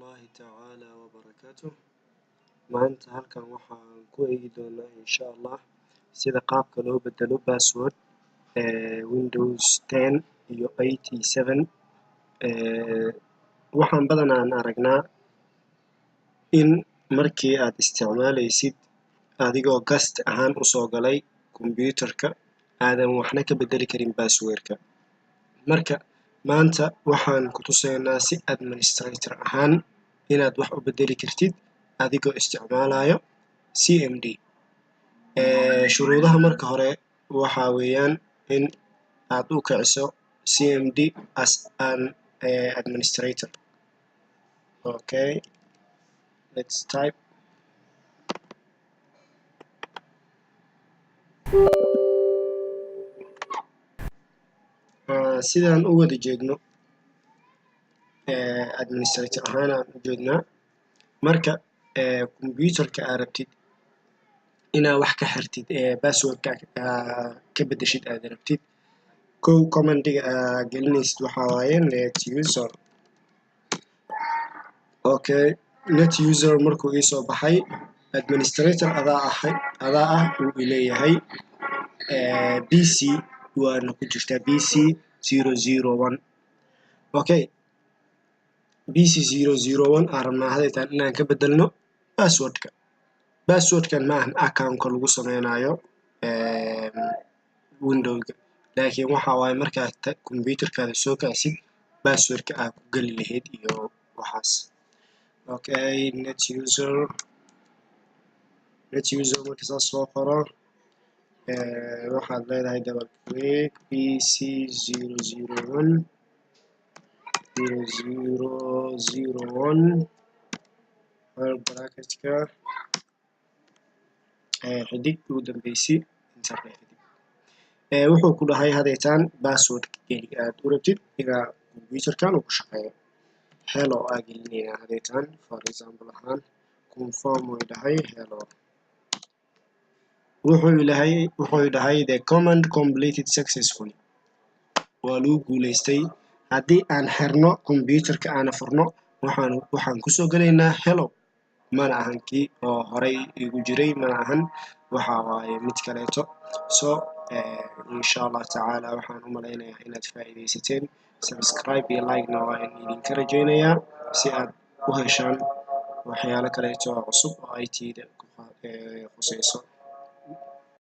الله تعالى وبركاته. maanta halkan waxaan ku eegi doonaa insha Allah sida qaabka loo bedelo password Windows 10 iyo 87 waxaan badanaa aragnaa in markii aad isticmaalaysid adigoo guest ahaan u soo galay computerka aadan waxna ka bedeli karin passwordka. marka maanta waxaan ku tusaynaa si administrator ahaan inaad wax u bedeli kartid adigoo isticmaalayo CMD. shuruudaha marka hore waxa weeyaan in aad u kiciso CMD as an administrator. Okay, let's type. sidaan u wada jeedno administrator ahaan aan u jeednaa. marka computerka aad rabtid inaad wax ka xirtid passwordka ka bedeshid aad rabtid kow commandiga aad gelinaysid waxaa waaye net user. okay, net user markuu ii soo baxay administrator adaa ah uu leeyahay PC waana ku jirtaa PC 001. okay, PC 001 aan rabnaa hadaytaan inaan ka bedelno passwordkan ma ahan accountka lagu sameynayo Windowga, laakiin waxa waaye markaad computerkaada soo kacsid passwordka aad ku geli lahayd iyo waxaas. okay, net user marka saas soo qoro waxaad leedahay double click PC 001 bracketka xidig ugu dambeysi enter xidig. wuxuu ku dhahay hadaytaan password geli aad u rabtid inaad computerkan uu ku shaqeeyo. hello aa gelinaynaa hadaytaan for example ahaan confirm way dhahay hello. wuxuu dhahay the command completed successfully, waa lagu guuleystay. haddii aan xirno computerka aan furno waxaan kusoo gelaynaa hello, mana ahan kii oo horey igu jiray, mana ahan waxa waaye mid kaleeto. so insha Allah tacaala waxaan u malaynayaa inaad faa'iidaysateen. subscribe iyo like-na waa idinka rajaynayaa si aad u heshaan waxyaalo kaleeto cusub oo IT-da khusayso.